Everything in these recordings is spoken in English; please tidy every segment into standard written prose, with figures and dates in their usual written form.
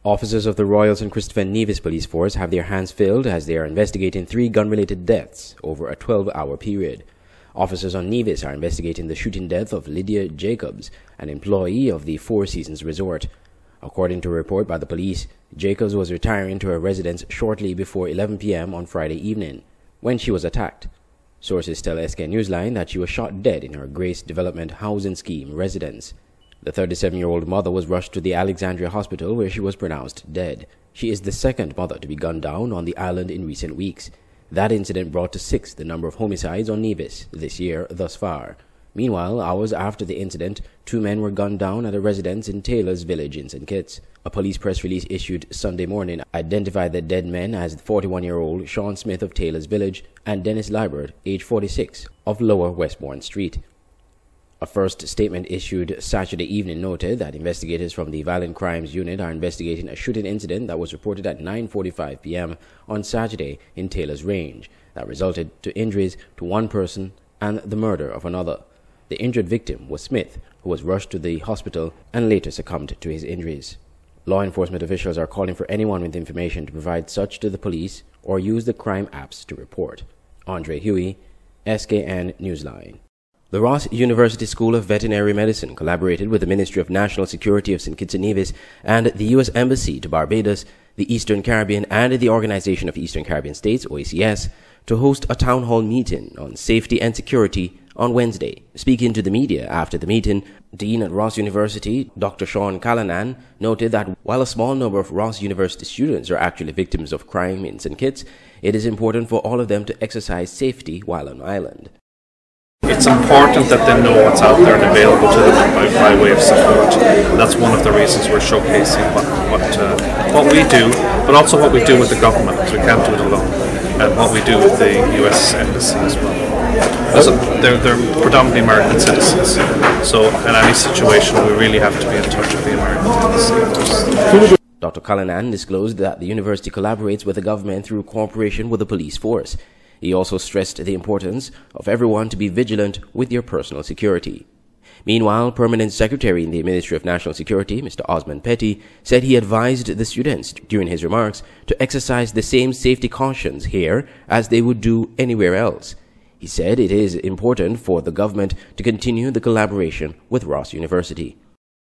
Officers of the Royal St. Christopher Nevis Police Force have their hands filled as they are investigating 3 gun-related deaths over a 12-hour period. Officers on Nevis are investigating the shooting death of Lydia Jacobs, an employee of the Four Seasons Resort. According to a report by the police, Jacobs was retiring to her residence shortly before 11 p.m. on Friday evening when she was attacked. Sources tell SK Newsline that she was shot dead in her Grace Development Housing Scheme residence. The 37-year-old mother was rushed to the Alexandria Hospital where she was pronounced dead. She is the second mother to be gunned down on the island in recent weeks. That incident brought to 6 the number of homicides on Nevis this year thus far. Meanwhile, hours after the incident, 2 men were gunned down at a residence in Taylor's Village in St. Kitts. A police press release issued Sunday morning identified the dead men as 41-year-old Sean Smith of Taylor's Village and Dennis Libert, age 46, of Lower Westbourne Street. A first statement issued Saturday evening noted that investigators from the Violent Crimes Unit are investigating a shooting incident that was reported at 9:45 p.m. on Saturday in Taylor's Range that resulted to injuries to 1 person and the murder of another. The injured victim was Smith, who was rushed to the hospital and later succumbed to his injuries. Law enforcement officials are calling for anyone with information to provide such to the police or use the crime apps to report. Andre Huey, SKN Newsline. The Ross University School of Veterinary Medicine collaborated with the Ministry of National Security of St. Kitts and Nevis and the U.S. Embassy to Barbados, the Eastern Caribbean, and the Organization of Eastern Caribbean States, OECS, to host a town hall meeting on safety and security on Wednesday. Speaking to the media after the meeting, Dean at Ross University, Dr. Sean Callanan, noted that while a small number of Ross University students are actually victims of crime in St. Kitts, it is important for all of them to exercise safety while on island. It's important that they know what's out there and available to them by way of support. That's one of the reasons we're showcasing what we do, but also what we do with the government, because we can't do it alone, and what we do with the US Embassy as well. They're predominantly American citizens, so in any situation we really have to be in touch with the American Embassy. Dr. Callanan disclosed that the university collaborates with the government through cooperation with the police force. He also stressed the importance of everyone to be vigilant with their personal security. Meanwhile, Permanent Secretary in the Ministry of National Security, Mr. Osmond Petty, said he advised the students during his remarks to exercise the same safety cautions here as they would do anywhere else. He said it is important for the government to continue the collaboration with Ross University.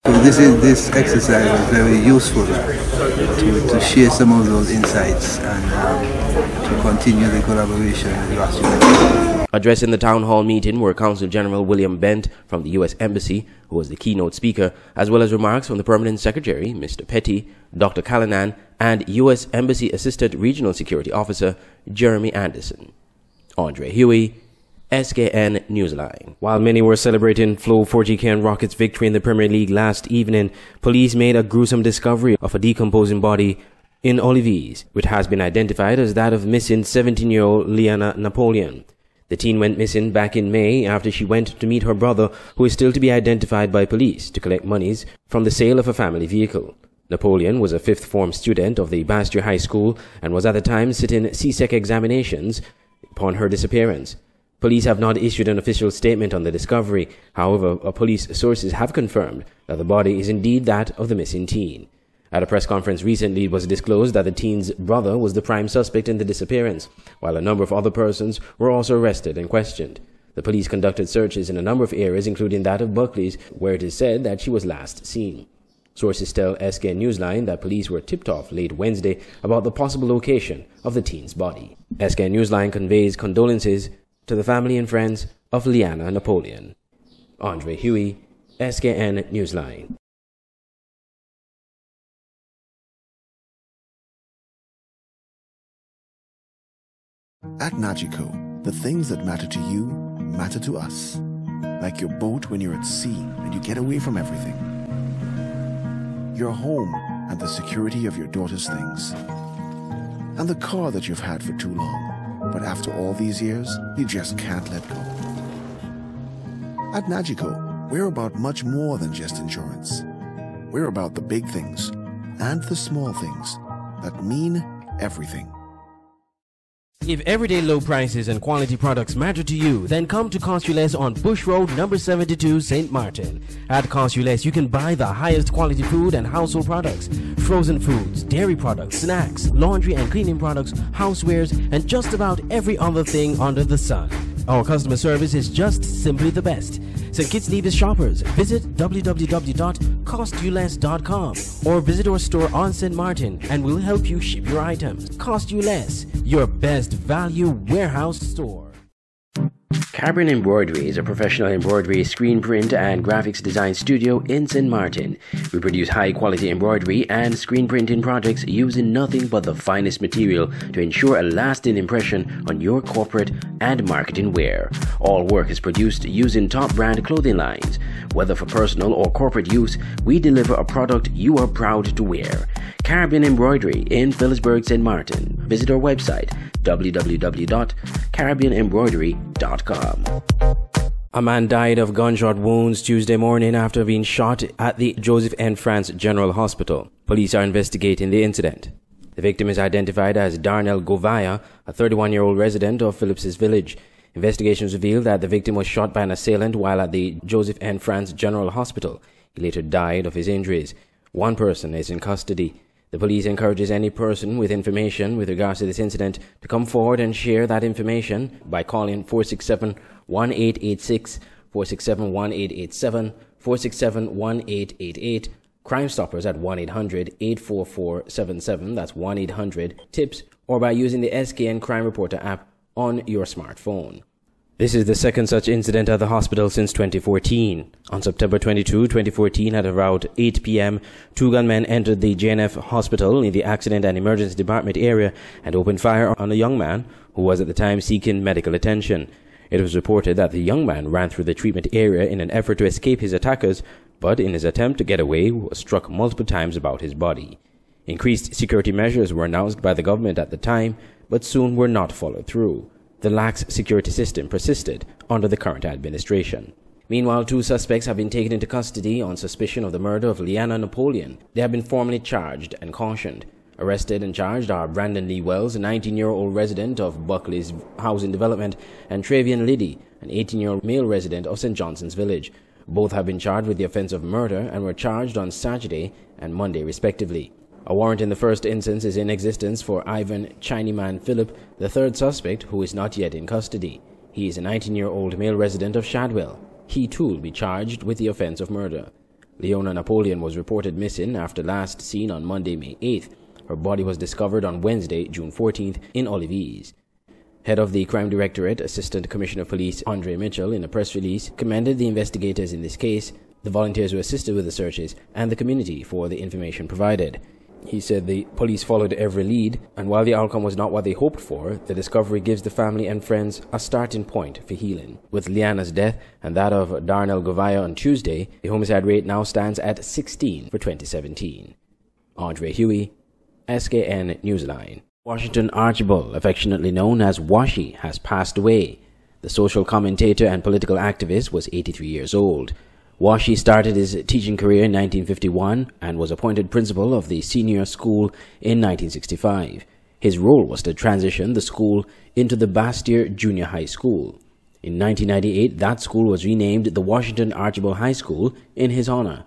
This exercise was very useful to share some of those insights and to continue the collaboration with Ross University. Addressing the town hall meeting were Consul General William Bent from the U.S. Embassy, who was the keynote speaker, as well as remarks from the Permanent Secretary, Mr. Petty, Dr. Callanan, and U.S. Embassy Assistant Regional Security Officer Jeremy Anderson. Andre Huey, SKN Newsline. While many were celebrating Flow 4GK and Rockets' victory in the Premier League last evening, police made a gruesome discovery of a decomposing body in Olivies, which has been identified as that of missing 17-year-old Liana Napoleon. The teen went missing back in May after she went to meet her brother, who is still to be identified by police, to collect monies from the sale of a family vehicle. Napoleon was a 5th form student of the Basture High School and was at the time sitting CSEC examinations upon her disappearance. Police have not issued an official statement on the discovery. However, police sources have confirmed that the body is indeed that of the missing teen. At a press conference recently, it was disclosed that the teen's brother was the prime suspect in the disappearance, while a number of other persons were also arrested and questioned. The police conducted searches in a number of areas, including that of Buckley's, where it is said that she was last seen. Sources tell SK Newsline that police were tipped off late Wednesday about the possible location of the teen's body. SK Newsline conveys condolences to the family and friends of Liana Napoleon. Andre Huey, SKN Newsline. At Nagico, the things that matter to you matter to us. Like your boat when you're at sea and you get away from everything. Your home and the security of your daughter's things. And the car that you've had for too long, but after all these years, you just can't let go. At Nagico, we're about much more than just insurance. We're about the big things and the small things that mean everything. If everyday low prices and quality products matter to you, then come to Cost You Less on Bush Road, number 72, St. Martin. At Cost You Less, you can buy the highest quality food and household products, frozen foods, dairy products, snacks, laundry and cleaning products, housewares, and just about every other thing under the sun. Our customer service is just simply the best. St. Kitts Nevis shoppers, visit www.costyouless.com or visit our store on St. Martin and we'll help you ship your items. Cost You Less, your best value warehouse store. Carbon Embroidery is a professional embroidery, screen print, and graphics design studio in St. Martin. We produce high-quality embroidery and screen printing projects using nothing but the finest material to ensure a lasting impression on your corporate and marketing wear. All work is produced using top-brand clothing lines. Whether for personal or corporate use, we deliver a product you are proud to wear. Caribbean Embroidery in Phillipsburg, St. Martin. Visit our website www.caribbeanembroidery.com. A man died of gunshot wounds Tuesday morning after being shot at the Joseph N. France General Hospital. Police are investigating the incident. The victim is identified as Darnell Govaya, a 31-year-old resident of Phillips's Village. Investigations revealed that the victim was shot by an assailant while at the Joseph N. France General Hospital. He later died of his injuries. One person is in custody. The police encourages any person with information with regards to this incident to come forward and share that information by calling 467-1886, 467-1887, 467-1888, Crime Stoppers at 1-800-844-77, that's 1-800-TIPS, or by using the SKN Crime Reporter app on your smartphone. This is the second such incident at the hospital since 2014. On September 22, 2014, at around 8 p.m., two gunmen entered the JNF hospital in the Accident and Emergency Department area and opened fire on a young man who was at the time seeking medical attention. It was reported that the young man ran through the treatment area in an effort to escape his attackers, but in his attempt to get away, was struck multiple times about his body. Increased security measures were announced by the government at the time, but soon were not followed through. The lax security system persisted under the current administration. Meanwhile, two suspects have been taken into custody on suspicion of the murder of Leanna Napoleon. They have been formally charged and cautioned. Arrested and charged are Brandon Lee Wells, a 19-year-old resident of Buckley's Housing Development, and Travian Liddy, an 18-year-old male resident of St. Johnson's Village. Both have been charged with the offense of murder and were charged on Saturday and Monday, respectively. A warrant in the first instance is in existence for Ivan Chinyman Phillip, the third suspect, who is not yet in custody. He is a 19-year-old male resident of Shadwell. He too will be charged with the offense of murder. Leona Napoleon was reported missing after last seen on Monday, May 8th. Her body was discovered on Wednesday, June 14th, in Olives. Head of the Crime Directorate, Assistant Commissioner of Police Andre Mitchell, in a press release, commended the investigators in this case, the volunteers who assisted with the searches, and the community for the information provided. He said the police followed every lead, and while the outcome was not what they hoped for, the discovery gives the family and friends a starting point for healing. With Leanna's death and that of Darnell Govaya on Tuesday, the homicide rate now stands at 16 for 2017. Andre Huey, SKN Newsline. Washington Archibald, affectionately known as Washi, has passed away. The social commentator and political activist was 83 years old. Washi started his teaching career in 1951 and was appointed principal of the senior school in 1965. His role was to transition the school into the Bastyr Junior High School. In 1998, that school was renamed the Washington Archibald High School in his honor.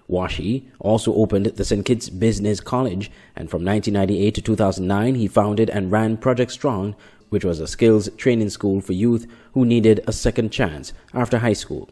Washi also opened the St. Kitts Business College, and from 1998 to 2009, he founded and ran Project Strong, which was a skills training school for youth who needed a second chance after high school.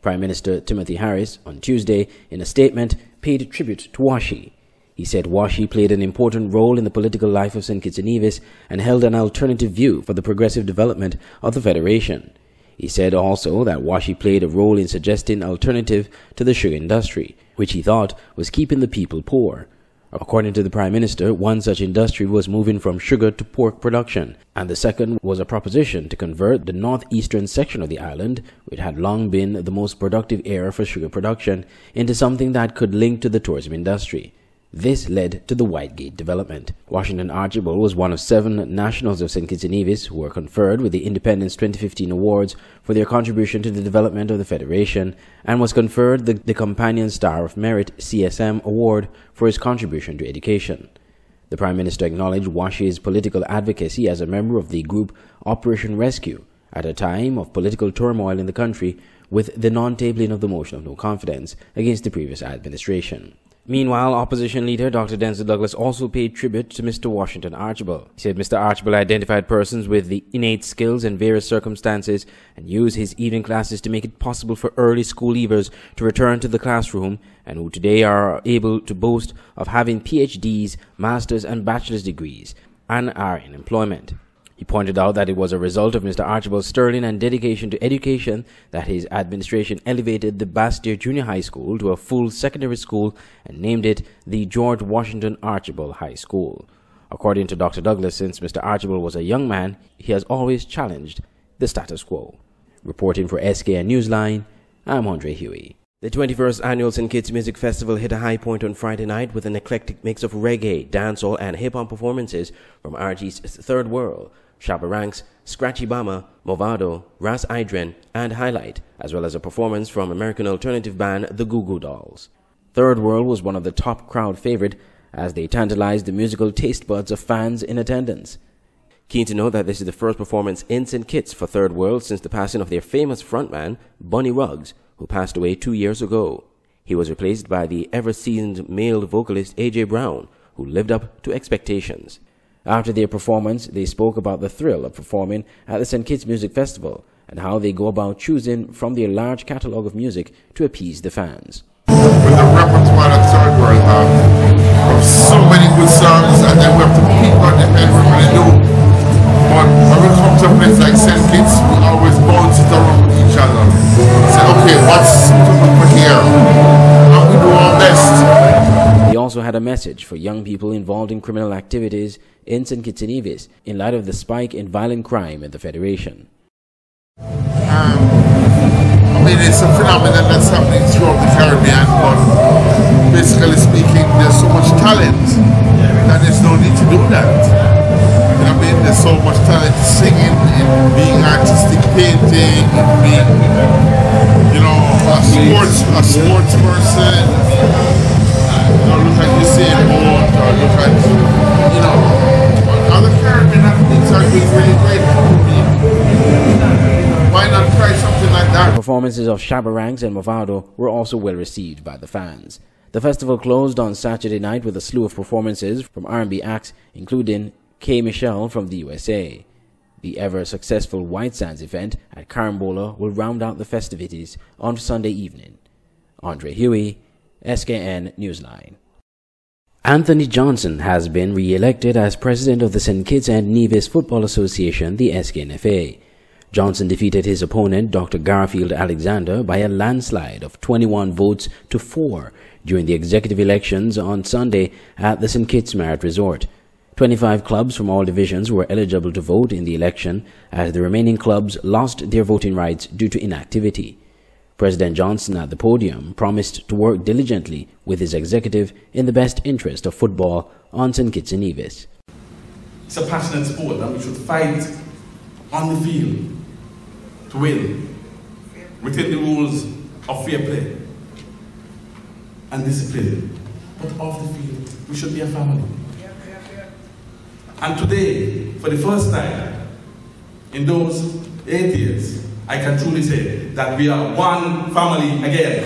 Prime Minister Timothy Harris, on Tuesday, in a statement, paid tribute to Washi. He said Washi played an important role in the political life of St. Kitts and Nevis and held an alternative view for the progressive development of the Federation. He said also that Washi played a role in suggesting an alternative to the sugar industry, which he thought was keeping the people poor. According to the Prime Minister, one such industry was moving from sugar to pork production, and the second was a proposition to convert the northeastern section of the island, which had long been the most productive area for sugar production, into something that could link to the tourism industry. This led to the Whitegate development. Washington Archibald was one of 7 nationals of St. Kitts and Nevis who were conferred with the Independence 2015 awards for their contribution to the development of the Federation, and was conferred the Companion Star of Merit CSM award for his contribution to education. The Prime Minister acknowledged Washi's political advocacy as a member of the group Operation Rescue at a time of political turmoil in the country, with the non-tabling of the motion of no confidence against the previous administration. Meanwhile, opposition leader Dr. Denzel Douglas also paid tribute to Mr. Washington Archibald. He said Mr. Archibald identified persons with the innate skills in various circumstances and used his evening classes to make it possible for early school leavers to return to the classroom, and who today are able to boast of having PhDs, master's and bachelor's degrees and are in employment. He pointed out that it was a result of Mr. Archibald's sterling and dedication to education that his administration elevated the Bastyr Junior High School to a full secondary school and named it the George Washington Archibald High School. According to Dr. Douglas, since Mr. Archibald was a young man, he has always challenged the status quo. Reporting for SKN Newsline, I'm Andre Huey. The 21st Annual St. Kitts Music Festival hit a high point on Friday night with an eclectic mix of reggae, dancehall and hip-hop performances from RG's Third World, Shabba Ranks, Scratchy Bama, Movado, Ras Idren, and Highlight, as well as a performance from American alternative band The Goo Goo Dolls. Third World was one of the top crowd favorite as they tantalized the musical taste buds of fans in attendance. Keen to know that this is the first performance in St. Kitts for Third World since the passing of their famous frontman, Bunny Ruggs, who passed away 2 years ago. He was replaced by the ever-seasoned male vocalist A.J. Brown, who lived up to expectations. After their performance, they spoke about the thrill of performing at the St. Kitts Music Festival and how they go about choosing from their large catalogue of music to appease the fans. With the repertoire of Third World of so many good songs, and then we have to pick on them and we really do. But when we come to a place like St. Kitts, we always bounce it around with each other. Say, okay, what's suitable for here? And we do our best. He also had a message for young people involved in criminal activities in St. Kitts and Nevis in light of the spike in violent crime in the Federation. I mean, it's a phenomenon that's happening throughout the Caribbean, but basically speaking, there's so much talent that there's no need to do that. You know what I mean? There's so much talent in singing, in being artistic, painting, in being, you know, a sports person. Look at Usain Bolt, or look at, you know, other Caribbean athletes are doing really great for me. Why not try something like that? The performances of Shabba Ranks and Movado were also well received by the fans. The festival closed on Saturday night with a slew of performances from R&B acts, including K. Michelle from the USA. The ever-successful White Sands event at Carambola will round out the festivities on Sunday evening. Andre Huey, SKN Newsline. Anthony Johnson has been re-elected as president of the St. Kitts and Nevis Football Association, the SKNFA. Johnson defeated his opponent, Dr. Garfield Alexander, by a landslide of 21 votes to 4 during the executive elections on Sunday at the St. Kitts Marriott Resort. 25 clubs from all divisions were eligible to vote in the election, as the remaining clubs lost their voting rights due to inactivity. President Johnson at the podium promised to work diligently with his executive in the best interest of football on St. Kitts and Nevis. It's a passionate sport and we should fight on the field to win within the rules of fair play and discipline. But off the field, we should be a family. And today, for the first time in those 8 years, I can truly say that we are one family again.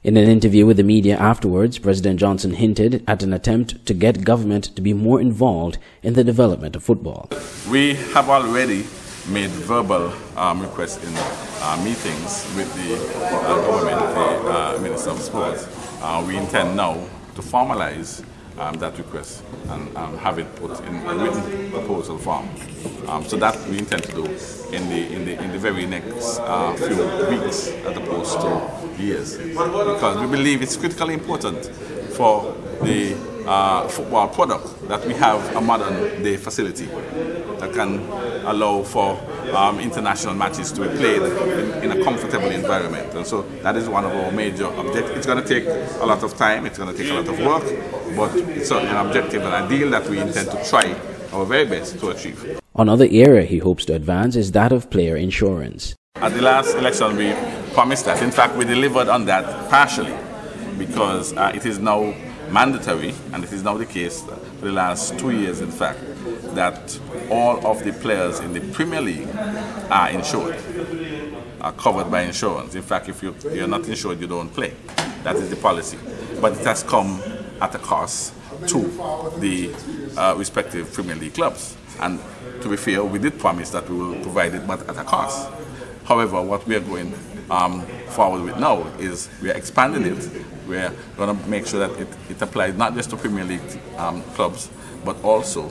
In an interview with the media afterwards, President Johnson hinted at an attempt to get government to be more involved in the development of football. We have already made verbal requests in meetings with the government, the Minister of Sports. We intend now to formalize that request and have it put in a written proposal form. So that we intend to do in the very next few weeks as opposed to years, because we believe it's critically important for the football product that we have a modern day facility that can allow for international matches to be played in a comfortable environment. And so that is one of our major objectives. It's going to take a lot of time, it's going to take a lot of work, but it's certainly an objective and a deal that we intend to try our very best to achieve. Another area he hopes to advance is that of player insurance. At the last election we promised that. In fact, we delivered on that partially because it is now mandatory, and it is now the case for the last 2 years, in fact, that all of the players in the Premier League are insured, are covered by insurance. In fact, if you're not insured, you don't play. That is the policy. But it has come at a cost to the respective Premier League clubs. And to be fair, we did promise that we will provide it, but at a cost. However, what we are going forward with now is we are expanding it. We're going to make sure that it applies not just to Premier League clubs, but also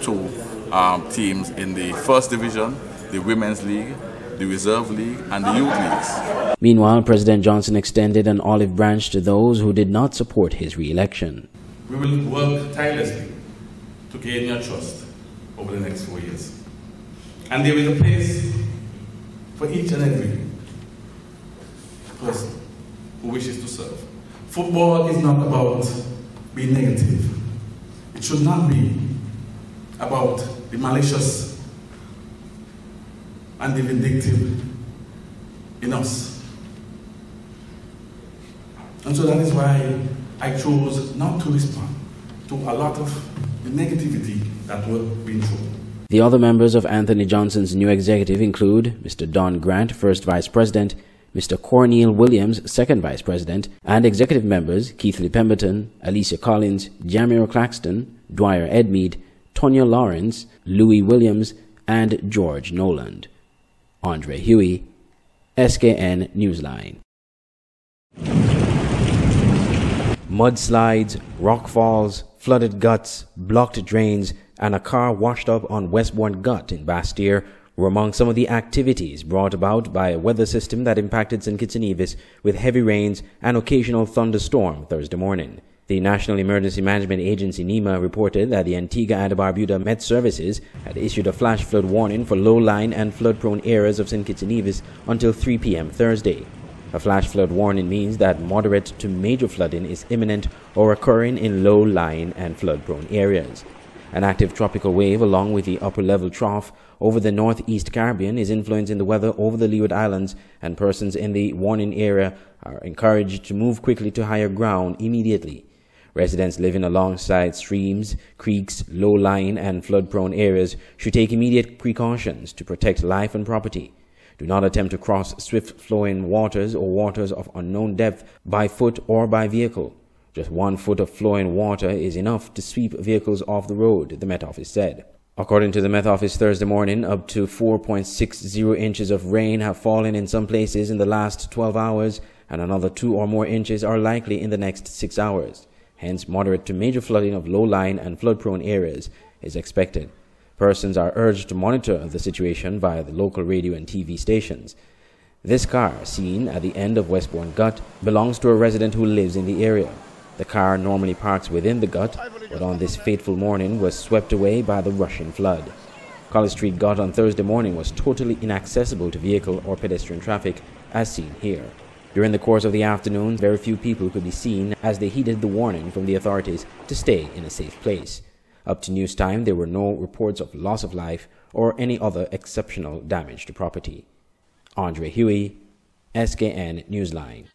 to teams in the First Division, the Women's League, the Reserve League, and the Youth Leagues. Meanwhile, President Johnson extended an olive branch to those who did not support his re-election. We will work tirelessly to gain your trust over the next 4 years. And there is a place for each and every person who wishes to serve. Football is not about being negative. It should not be about the malicious and the vindictive in us. And so that is why I chose not to respond to a lot of the negativity that were being thrown. The other members of Anthony Johnson's new executive include Mr. Don Grant, First Vice President, Mr. Cornel Williams, Second Vice President, and executive members Keithley Pemberton, Alicia Collins, Jamiro Claxton, Dwyer Edmead, Tonya Lawrence, Louis Williams, and George Noland. Andre Huey, SKN Newsline. Mudslides, rockfalls, flooded guts, blocked drains, and a car washed up on Westbourne Gut in Bastyr were among some of the activities brought about by a weather system that impacted St. Kitts and Nevis with heavy rains and occasional thunderstorm Thursday morning. The National Emergency Management Agency NEMA reported that the Antigua and Barbuda Met Services had issued a flash flood warning for low-lying and flood-prone areas of St. Kitts and Nevis until 3 p.m. Thursday. A flash flood warning means that moderate to major flooding is imminent or occurring in low-lying and flood-prone areas. An active tropical wave along with the upper-level trough over the northeast Caribbean is influencing the weather over the Leeward Islands, and persons in the warning area are encouraged to move quickly to higher ground immediately. Residents living alongside streams, creeks, low-lying and flood-prone areas should take immediate precautions to protect life and property. Do not attempt to cross swift-flowing waters or waters of unknown depth by foot or by vehicle. Just 1 foot of flowing water is enough to sweep vehicles off the road, the Met Office said. According to the Met Office Thursday morning, up to 4.60 inches of rain have fallen in some places in the last 12 hours, and another 2 or more inches are likely in the next 6 hours. Hence, moderate to major flooding of low-lying and flood-prone areas is expected. Persons are urged to monitor the situation via the local radio and TV stations. This car, seen at the end of Westbourne Gut, belongs to a resident who lives in the area. The car normally parks within the gut, but on this fateful morning was swept away by the rushing flood. College Street Gut on Thursday morning was totally inaccessible to vehicle or pedestrian traffic, as seen here. During the course of the afternoon, very few people could be seen as they heeded the warning from the authorities to stay in a safe place. Up to news time, there were no reports of loss of life or any other exceptional damage to property. Andre Huey, SKN Newsline.